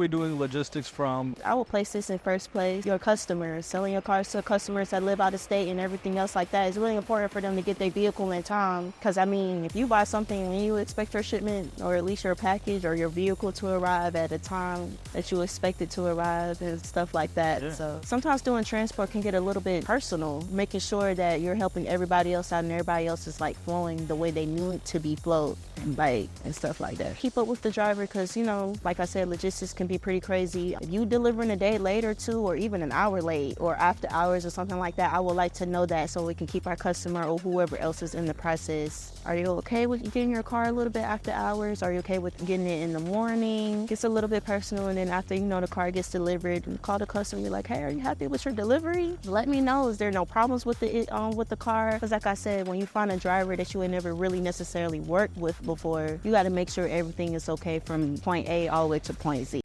we doing logistics from? I will place this in first place. Your customers, selling your cars to customers that live out of state and everything else like that. It's really important for them to get their vehicle in time. Because, I mean, if you buy something and you expect your shipment or at least your package or your vehicle to arrive at a time that you expect it to arrive and stuff like that. Yeah. So sometimes doing transport can get a little bit personal, making sure that you're helping everybody else out and everybody else is like flowing the way they need to be flowed and stuff like that. Keep up with the driver because, you know, like I said, logistics can be pretty crazy. If you delivering a day late or two or even an hour late or after hours or something like that, I would like to know that so we can keep our customer or whoever else is in the process. Are you okay with getting your car a little bit after hours? Are you okay with getting it in the morning? Gets a little bit personal, and then after, you know, the car gets delivered, you call the customer, you're like, hey, are you happy with your delivery? Let me know. Is there no problems with the car? Because like I said, when you find a driver that you had never really necessarily worked with before, you got to make sure everything is okay from point A all the way to point Z.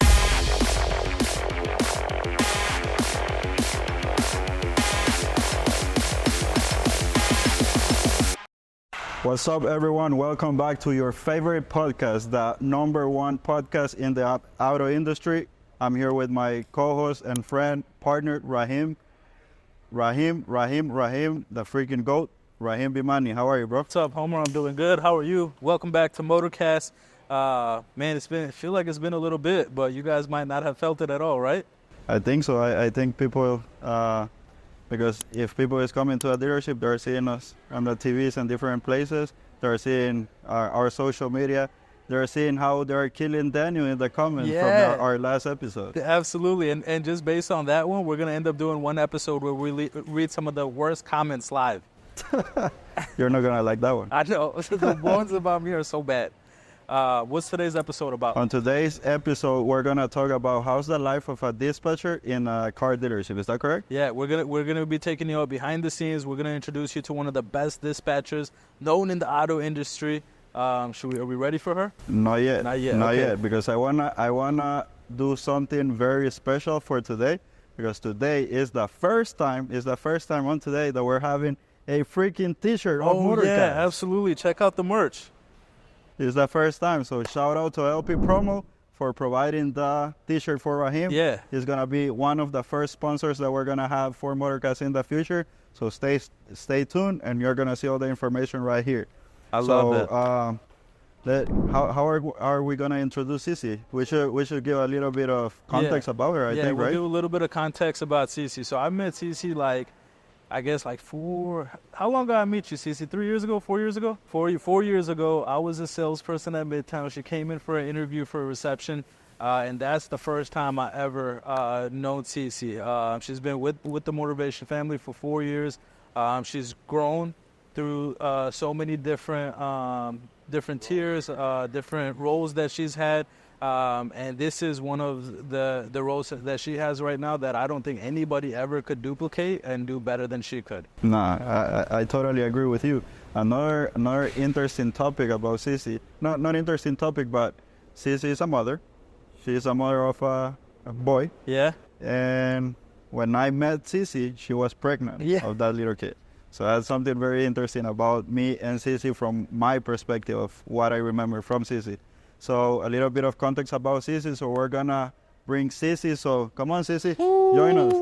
What's up, everyone? Welcome back to your favorite podcast, the #1 podcast in the auto industry. I'm here with my co-host and friend, partner, Rahim, the freaking GOAT. Rahim Bimani, how are you, bro? What's up, Homer? I'm doing good. How are you? Welcome back to MotorCast. Man, I feel like it's been a little bit, but you guys might not have felt it at all, right? I think so. I think people, because if people is coming to a dealership, they're seeing us on the TVs and different places. They're seeing our social media. They're seeing how they're killing Daniel in the comments from our last episode. Absolutely. And just based on that one, we're going to end up doing one episode where we read some of the worst comments live. You're not going to like that one. I know. The ones about me are so bad. What's today's episode about? On today's episode, we're gonna talk about how's the life of a dispatcher in a car dealership. Is that correct? Yeah, we're gonna be taking you out behind the scenes. We're gonna introduce you to one of the best dispatchers known in the auto industry. Are we ready for her? Not yet. Not yet. Not okay. yet, because I wanna do something very special for today. Because today is the first time on today that we're having a freaking T-shirt of MotorCast. Yeah, absolutely. Check out the merch. It's the first time, so shout out to LP Promo for providing the T-shirt for Rahim. Yeah. He's gonna be one of the first sponsors that we're gonna have for MotorCast in the future. So stay tuned, and you're gonna see all the information right here. I love that. How are we gonna introduce Cici? We should give a little bit of context about her. I think, we'll right? give a little bit of context about Cici. So I met Cici how long ago I met you, Cici? 3 years ago, 4 years ago? 4 years ago, I was a salesperson at Midtown. She came in for an interview for a reception, and that's the first time I ever known Cici. She's been with the Motivation family for 4 years. She's grown through so many different tiers, different roles that she's had. And this is one of the roles that she has right now that I don't think anybody ever could duplicate and do better than she could. Nah, I totally agree with you. Another interesting topic about Cici, not interesting topic, but Cici is a mother. She's a mother of a boy. Yeah. And when I met Cici, she was pregnant of that little kid. So that's something very interesting about me and Cici from my perspective of what I remember from Cici. So a little bit of context about Cici. So we're gonna bring Cici. So come on, Cici, join us.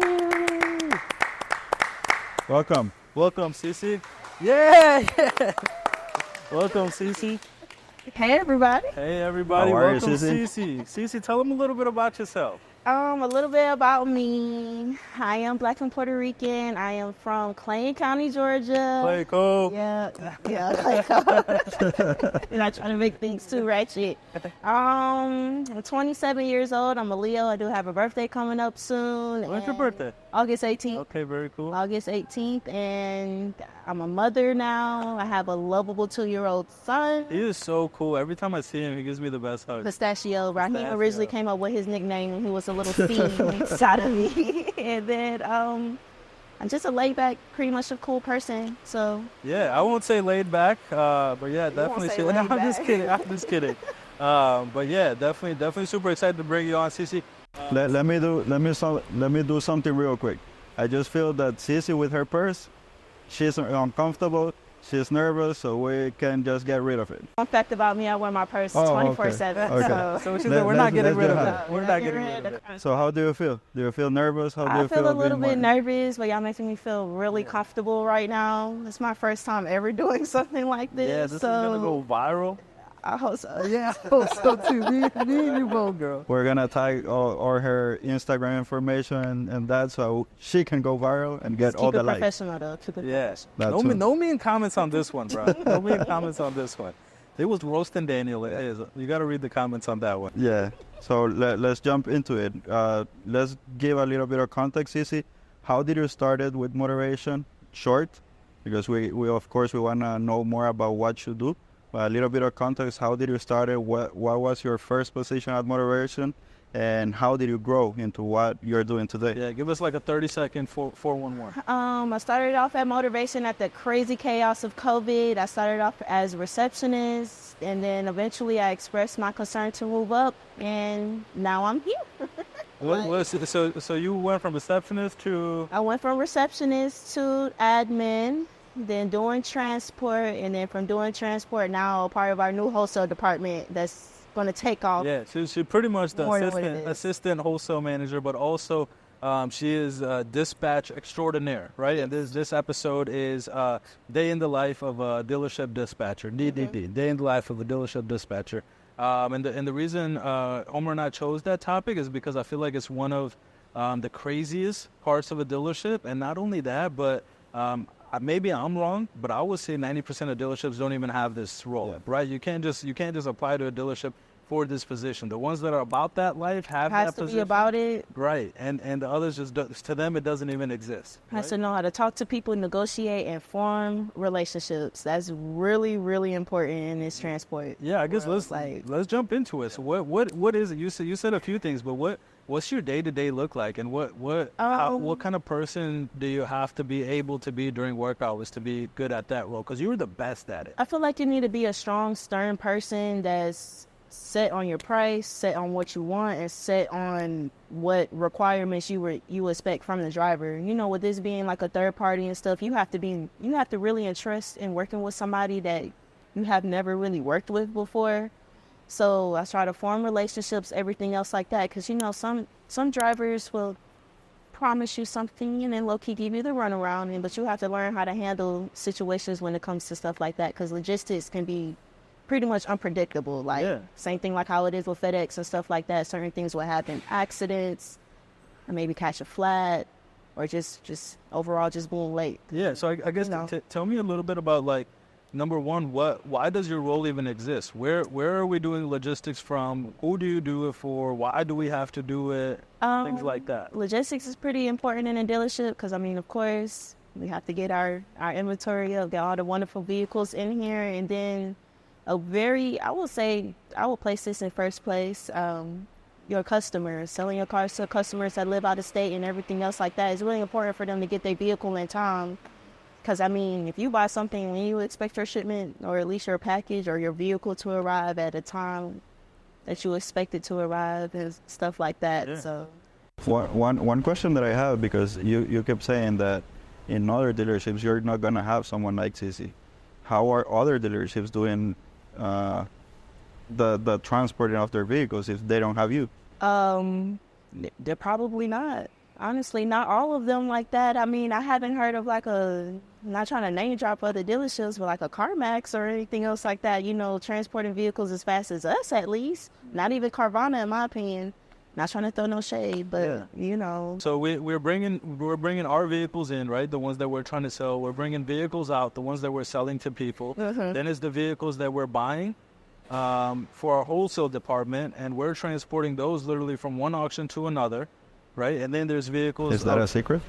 Welcome. Welcome, Cici. Yeah. Welcome, Cici. Hey, everybody. Hey, everybody. How are you, Welcome, Cici? Cici, tell them a little bit about yourself. A little bit about me. I am Black and Puerto Rican. I am from Clay County, Georgia. Clayco. Yeah, Clayco. And I try to make things too ratchet. I'm 27 years old. I'm a Leo. I do have a birthday coming up soon. When's your birthday? August 18th. Okay, very cool. August 18th, and I'm a mother now. I have a lovable 2-year-old son. He is so cool. Every time I see him, he gives me the best hugs. Pistachio. Rahim originally came up with his nickname when he was a little seed inside of me. And then I'm just a laid back, pretty much a cool person. So yeah, I won't say laid back, but yeah, definitely. I'm just kidding. But yeah, definitely super excited to bring you on, Cici. Let me do something real quick. I just feel that Cici with her purse, she's uncomfortable she's nervous, so we can just get rid of it. Fun fact about me, I wear my purse Oh, 24/7. okay. So she said, we're not getting rid of it. We're not getting rid of it. So how do you feel? Do you feel nervous? How do I you feel feel a little being bit more- nervous, but y'all making me feel really comfortable right now. It's my first time ever doing something like this. Yeah, this is so going to go viral. I hope so. Yeah, I hope so too. Me and you both, girl. We're gonna tag all her Instagram information and that, so she can go viral and get Just all keep the it likes. professional though. Keep it Yes. That's No mean comments on this one, bro. No mean comments on this one. It was roasting Daniel. It is. You got to read the comments on that one. Yeah. So let's jump into it. Let's give a little bit of context, Cici. How did you started with moderation? Short, because we of course we wanna know more about what you do. But a little bit of context. How did you start it? What was your first position at moderation? And how did you grow into what you're doing today? Yeah, give us like a 30-second 411. I started off at motivation at the crazy chaos of COVID. I started off as receptionist, and then eventually I expressed my concern to move up, and now I'm here. So you went from receptionist to... I went from receptionist to admin, then doing transport, and then from doing transport now a part of our new wholesale department that's going to take off. Yeah, she's pretty much the More than what it is. assistant wholesale manager, but also she is dispatch extraordinaire, right? And this episode is day in the life of a dealership dispatcher, DDD, day in the life of a dealership dispatcher. And the reason Homer and I chose that topic is because I feel like it's one of the craziest parts of a dealership, and not only that, but maybe I'm wrong, but I would say 90% of dealerships don't even have this role, right? You can't just apply to a dealership for this position. The ones that are about that life have Has that to position. be about it. Right, and the others to them it doesn't even exist. Has Right? to know how to talk to people, negotiate, and form relationships. That's really, really important in this transport. Yeah, I guess world. let's jump into it. So what is it? You said a few things, but what's your day-to-day look like, and what kind of person do you have to be able to be during work hours to be good at that role? Because you were the best at it. I feel like you need to be a strong, stern person that's set on your price, set on what you want, and set on what requirements you expect from the driver. You know, with this being like a third party and stuff, you have to really entrust in working with somebody that you have never really worked with before. So I try to form relationships, everything else like that, because you know some drivers will promise you something and then low-key give you the runaround, but you have to learn how to handle situations when it comes to stuff like that, because logistics can be pretty much unpredictable. Same thing like how it is with FedEx and stuff like that. Certain things will happen, accidents, or maybe catch a flat, or just overall just being late. Yeah, so I guess tell me a little bit about, like, number one, why does your role even exist? Where are we doing logistics from? Who do you do it for? Why do we have to do it? Things like that. Logistics is pretty important in a dealership because, I mean, of course, we have to get our inventory of all the wonderful vehicles in here, and then I will place this in first place. Your customers, selling your cars to customers that live out of state and everything else like that. It's really important for them to get their vehicle in time. Because, I mean, if you buy something and you expect your shipment or at least your package or your vehicle to arrive at a time that you expect it to arrive and stuff like that. Yeah. So One question that I have, because you kept saying that in other dealerships you're not going to have someone like Cici. How are other dealerships doing the transporting of their vehicles if they don't have you? They're probably not. Honestly, not all of them like that. I mean, I haven't heard of not trying to name drop other dealerships, but like a CarMax or anything else like that, you know, transporting vehicles as fast as us, at least. Not even Carvana, in my opinion. Not trying to throw no shade, but, you know. So we're bringing our vehicles in, right? The ones that we're trying to sell. We're bringing vehicles out, the ones that we're selling to people. Mm-hmm. Then it's the vehicles that we're buying for our wholesale department, and we're transporting those literally from one auction to another, right? And then there's vehicles. Is that a secret?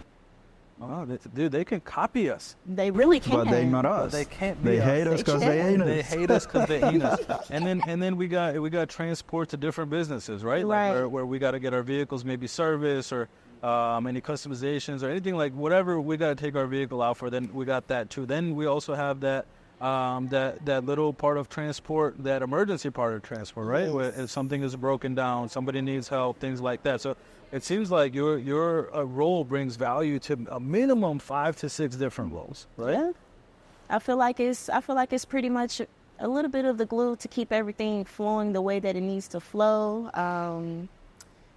Oh, dude, they can copy us. They really can. But they're not us. They can't. They hate us because they hate us. They hate us because they hate us. And then we got transport to different businesses, right? Right. Like where we got to get our vehicles maybe service or any customizations or anything, like whatever we got to take our vehicle out for. Then we got that too. Then we also have that little part of transport, that emergency part of transport, right? Yes. Where if something is broken down, somebody needs help, things like that. So it seems like your role brings value to a minimum 5 to 6 different roles, right? Yeah. I feel like it's pretty much a little bit of the glue to keep everything flowing the way that it needs to flow.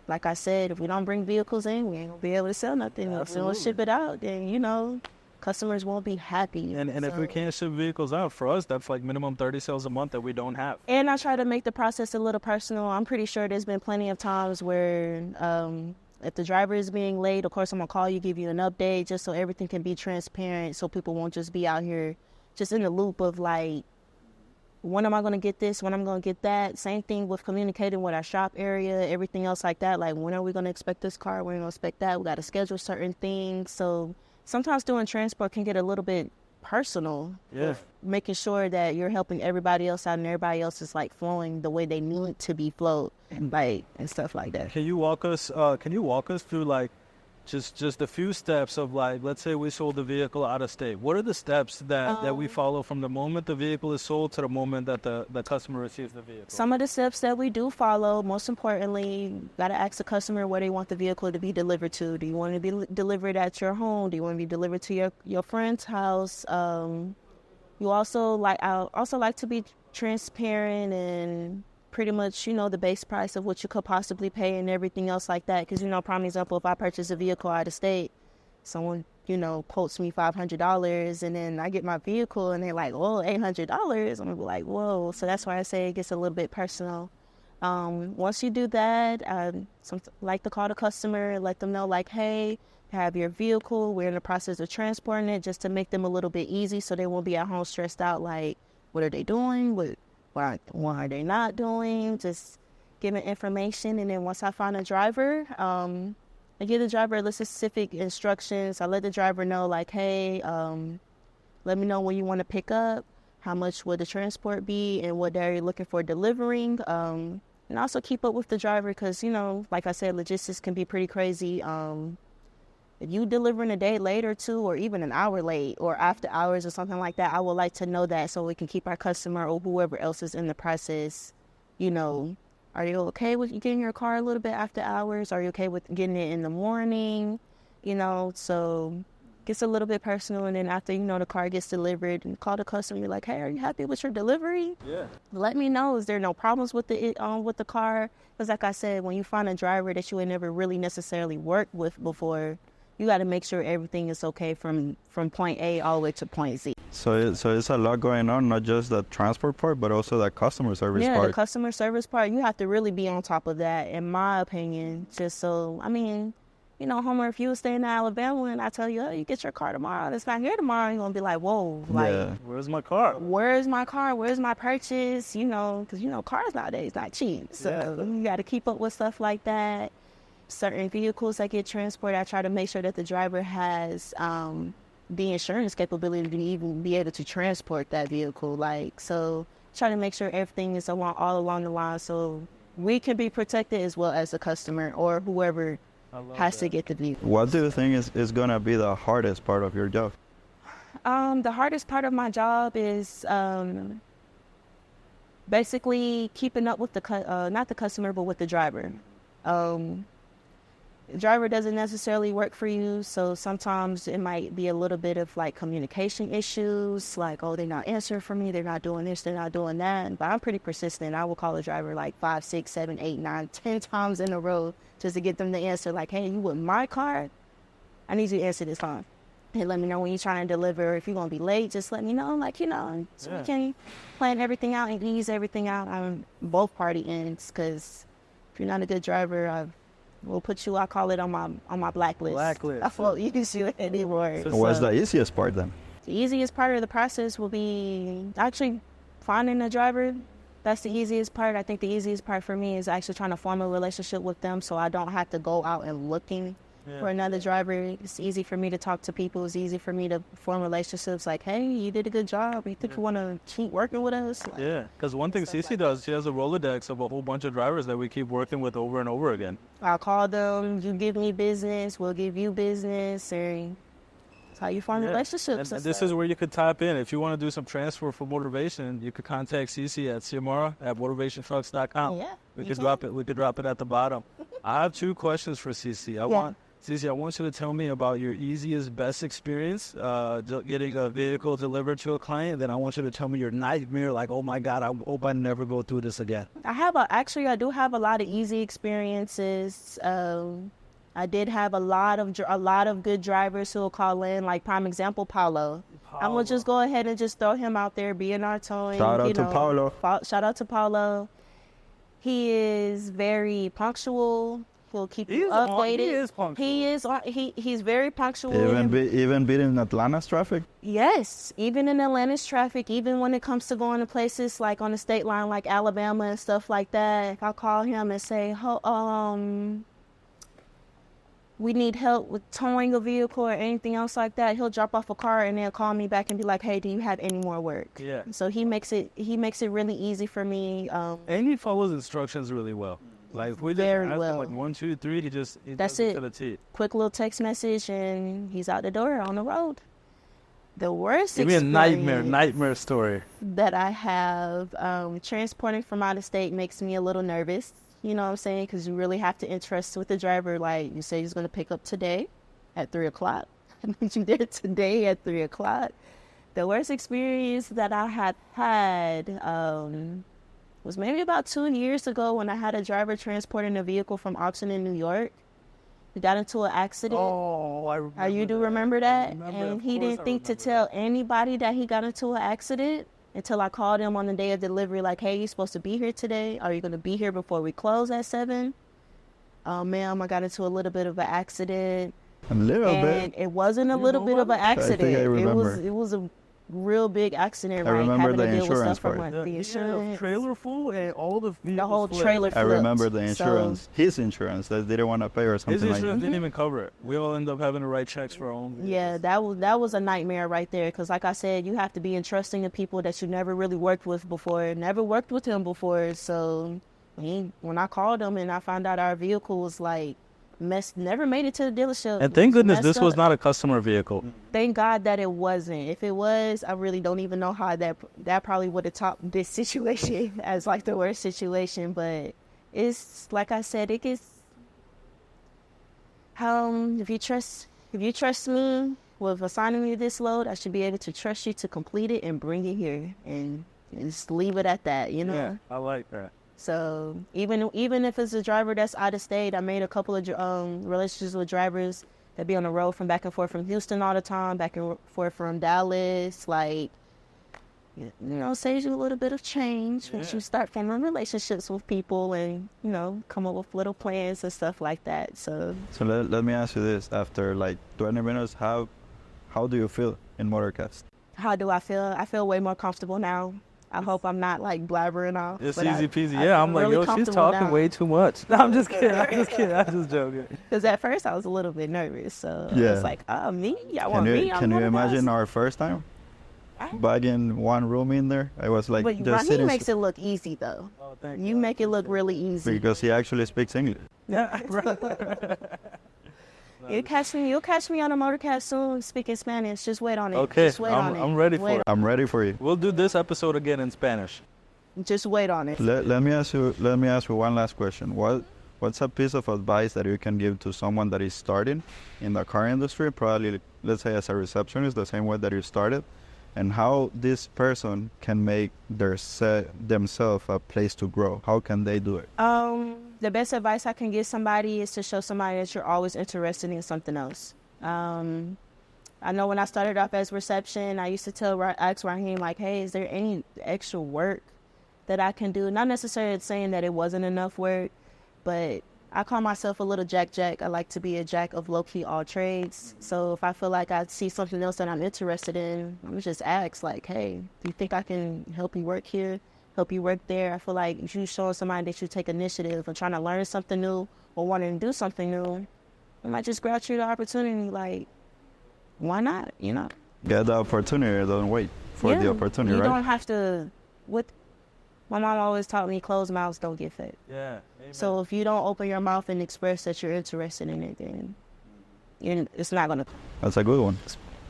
Like I said, if we don't bring vehicles in, we ain't gonna be able to sell nothing. If we don't ship it out, then customers won't be happy. And if we can't ship vehicles out, for us, that's like minimum 30 sales a month that we don't have. And I try to make the process a little personal. I'm pretty sure there's been plenty of times where if the driver is being late, of course I'm gonna call you, give you an update, just so everything can be transparent, so people won't just be out here just in the loop of like, when am I gonna get this? When I'm gonna get that? Same thing with communicating with our shop area, everything else like that. Like, when are we gonna expect this car? When are we gonna expect that? We gotta schedule certain things. So sometimes doing transport can get a little bit personal. Yeah. Making sure that you're helping everybody else out and everybody else is like flowing the way they need to be flowed, like, and stuff like that. Can you walk us through like just a few steps of, like, let's say we sold the vehicle out of state. What are the steps that we follow from the moment the vehicle is sold to the moment that the customer receives the vehicle? Some of the steps that we do follow, most importantly, got to ask the customer where they want the vehicle to be delivered to. Do you want to be delivered at your home? Do you want to be delivered to your friend's house? I also like to be transparent and pretty much, the base price of what you could possibly pay and everything else like that. Because, prime example, if I purchase a vehicle out of state, someone, quotes me $500 and then I get my vehicle and they're like, oh, $800. I'm gonna be like, whoa. So that's why I say it gets a little bit personal. Once you do that, I like to call the customer, let them know, like, hey, have your vehicle. We're in the process of transporting it, just to make them a little bit easy so they won't be at home stressed out, like, what are they doing? What are they not doing? Just giving information. And then once I find a driver, I give the driver the specific instructions. I let the driver know, like, hey, let me know when you want to pick up, how much would the transport be, and what they're looking for delivering. And also keep up with the driver because, like I said, logistics can be pretty crazy. If you delivering a day late or two, or even an hour late, or after hours or something like that, I would like to know that so we can keep our customer or whoever else is in the process, are you okay with getting your car a little bit after hours? Are you okay with getting it in the morning? So it gets a little bit personal. And then after, the car gets delivered, and call the customer, you're like, hey, are you happy with your delivery? Yeah. Let me know. Is there no problems with the car? Because like I said, when you find a driver that you had never really necessarily worked with before, you got to make sure everything is okay from point A all the way to point Z. So it's a lot going on, not just the transport part, but also the customer service part. Yeah, the customer service part, you have to really be on top of that, in my opinion. Just so, Homer, if you were staying in Alabama and I tell you, oh, you get your car tomorrow, and it's not here tomorrow, you're going to be like, whoa. Yeah. Where's my car? Where's my car? Where's my purchase? Because, cars nowadays not cheap. So you got to keep up with stuff like that. Certain vehicles that get transported, I try to make sure that the driver has the insurance capability to even be able to transport that vehicle. So try to make sure everything is all along the line so we can be protected as well as the customer or whoever has to get the vehicle. What do you think is going to be the hardest part of your job? The hardest part of my job is basically keeping up with not the customer, but with the driver. The driver doesn't necessarily work for you, so sometimes it might be a little bit of like communication issues, like, oh, they're not answering for me, they're not doing this, they're not doing that. But I'm pretty persistent. I will call the driver like 5, 6, 7, 8, 9, 10 times in a row just to get them to answer, like, hey, you with my car? I need you to answer this phone. And let me know when you're trying to deliver. If you're going to be late, just let me know, so we can plan everything out and ease everything out on both party ends. Because if you're not a good driver, we'll put you, I call it on my blacklist. I won't use you anymore. So what's the easiest part then? The easiest part of the process will be actually finding a driver. That's the easiest part. I think the easiest part for me is actually trying to form a relationship with them so I don't have to go out and looking for another driver. It's easy for me to talk to people. It's easy for me to form relationships like, hey, you did a good job. You think you want to keep working with us? Because one thing Cece does, she has a Rolodex of a whole bunch of drivers that we keep working with over and over again. I'll call them. You give me business. We'll give you business. And that's how you form relationships. And this is where you could tap in. If you want to do some transfer for motivation, you could contact Cece at Xiomara at motivationtrucks.com. Yeah, we could drop it at the bottom. I have 2 questions for Cece. I want Cece, I want you to tell me about your easiest, best experience getting a vehicle delivered to a client. Then I want you to tell me your nightmare, like, oh my God, I hope I never go through this again. I do have a lot of easy experiences. I did have a lot of good drivers who will call in, like prime example, Paulo. I'm gonna just go ahead and just throw him out there, B&R Towing. Shout out to Paulo. Shout out to Paulo. He is very punctual. He'll keep you updated. He is punctual. He's very punctual. Even beating Atlanta's traffic? Yes, even in Atlanta's traffic, even when it comes to going to places like on the state line, like Alabama and stuff like that. If I call him and say, we need help with towing a vehicle or anything else like that, he'll drop off a car and then call me back and be like, hey, do you have any more work? Yeah. So he makes it really easy for me. And he follows instructions really well. Like, we just ask him, like, 1, 2, 3, he does it to the T. Quick little text message and he's out the door on the road. The worst Give me a nightmare story. that I have, transporting from out of state makes me a little nervous. You know what I'm saying? Because you really have to entrust with the driver. Like, you say he's going to pick up today at 3 o'clock. I need you there today at 3 o'clock. The worst experience that I had was maybe about 2 years ago when I had a driver transporting a vehicle from auction in New York. He got into an accident. Oh, I remember. You do remember that? And he didn't think to tell anybody that he got into an accident until I called him on the day of delivery, like, hey, you're supposed to be here today. Are you going to be here before we close at 7? Ma'am, I got into a little bit of an accident. A little bit? And it wasn't a little bit of an accident. I think I remember. It was a real big accident, I right? remember Having the to deal with insurance stuff from part. the insurance. The trailer full and all the whole flipped. trailer I flipped. remember the insurance. So, His insurance that didn't want to pay or something His like insurance that. didn't even cover it. We all end up having to write checks for our own vehicles. yeah, that was a nightmare right there. Because like I said, you have to be entrusting to people that you never really worked with before. Never worked with him before. So when I called him and I found out our vehicle was like never made it to the dealership. And thank goodness this was up. not a customer vehicle. Thank God that it wasn't. If it was, I really don't even know how that probably would have topped this situation as like the worst situation. But it's like I said, it gets if you trust me with assigning you this load, I should be able to trust you to complete it and bring it here and just leave it at that, you know? Yeah, I like that. So even if it's a driver that's out of state, I made a couple of relationships with drivers that be on the road from back and forth from Houston all the time, back and forth from Dallas. Like, you know, saves you a little bit of change once you start forming relationships with people and, you know, come up with little plans and stuff like that. So let me ask you this. After like 20 minutes, how do you feel in MotorCast? how do I feel? I feel way more comfortable now. I hope I'm not like blabbering off. It's but easy peasy. I Yeah, feel I'm like, really yo, she's comfortable talking now. way too much. No, I'm just kidding. I'm just joking. Because at first I was a little bit nervous. So I Yeah. was like, me? Y'all want me? Can you imagine our first time? Back in one room in there, I was like But just Rahim sitting makes it look easy though. Oh, thank You make it look really easy. because he actually speaks English. Yeah, You'll catch me on a MotorCast soon speaking Spanish. Just wait on it. Okay, Just wait on it. I'm ready for it. I'm ready for you. We'll do this episode again in Spanish. Just wait on it. Let me ask you one last question. What's a piece of advice that you can give to someone that is starting in the car industry, probably let's say as a receptionist, the same way that you started, and how this person can make themselves a place to grow? How can they do it? The best advice I can give somebody is to show somebody that you're always interested in something else. I know when I started off as reception, I used to ask Rahim, like, hey, is there any extra work that I can do? Not necessarily saying that it wasn't enough work, but I call myself a little jack. I like to be a jack of low-key all trades. So if I feel like I see something else that I'm interested in, I'm just ask, like, hey, do you think I can help you work here, help you work there? I feel like if you showing somebody that you take initiative and trying to learn something new or wanting to do something new, I might just grab you the opportunity, like, why not, you know? Get the opportunity, don't wait for the opportunity, you right? You don't have to, my mom always taught me closed mouths don't get fed. Yeah. Amen. So if you don't open your mouth and express that you're interested in it, then it's not going to. That's a good one.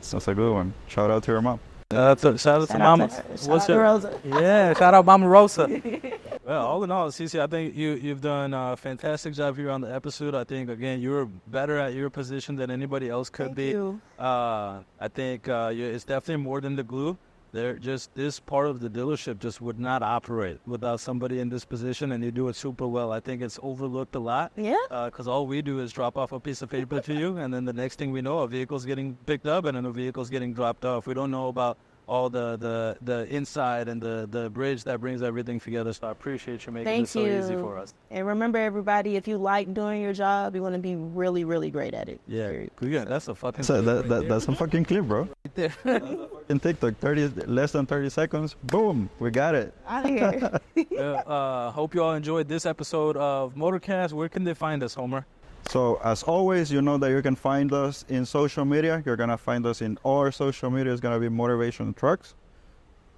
That's a good one. Shout out to your mom. Shout out to Mama. Shout out to Rosa. Yeah, shout out Mama Rosa. Well, all in all, Cece, I think you've done a fantastic job here on the episode. I think, again, you're better at your position than anybody else could be. You. I think it's definitely more than the glue. This part of the dealership just would not operate without somebody in this position, and you do it super well. I think it's overlooked a lot. Yeah. Because all we do is drop off a piece of paper to you, and then the next thing we know, a vehicle's getting picked up, and then a vehicle's getting dropped off. We don't know about all the inside and the bridge that brings everything together. So I appreciate you making this so easy for us. And remember, everybody, if you like doing your job, you want to be really, really great at it. Yeah, that's a fucking. So that's a fucking clip, bro. Right there. In TikTok, less than 30 seconds, boom, we got it. Out of here. Hope you all enjoyed this episode of MotorCast. Where can they find us, Homer? So as always, you know that you can find us in social media. You're going to find us in all our social media. It's going to be Motivation Trucks.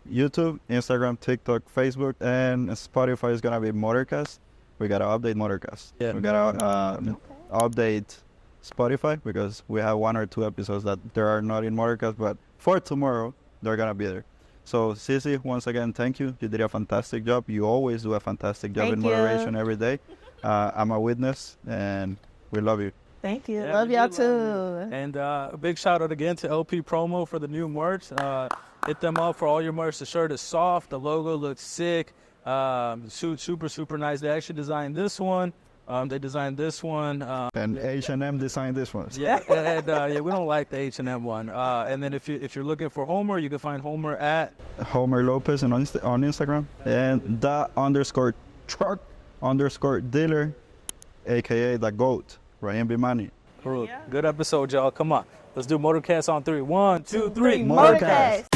YouTube, Instagram, TikTok, Facebook, and Spotify is going to be MotorCast. We got to update MotorCast. Yeah. We got to update Spotify because we have 1 or 2 episodes that there are not in MotorCast, but for tomorrow, they're going to be there. So, Cece, once again, thank you. You did a fantastic job. You always do a fantastic job in motivation every day. I'm a witness, and we love you. Thank you. Yeah, love y'all too. And a big shout out again to LP Promo for the new merch. Hit them up for all your merch. The shirt is soft. The logo looks sick. Suit super nice. They actually designed this one. They designed this one. And H&M designed this one. Yeah, and we don't like the H&M one. And then if you're looking for Homer, you can find Homer at Homer Lopez on Instagram, and _truck_dealer, aka the GOAT, Rahim Bimani. Cool. Good episode, y'all. Come on, let's do MotorCast on 3. 1, 2, 3. MotorCast.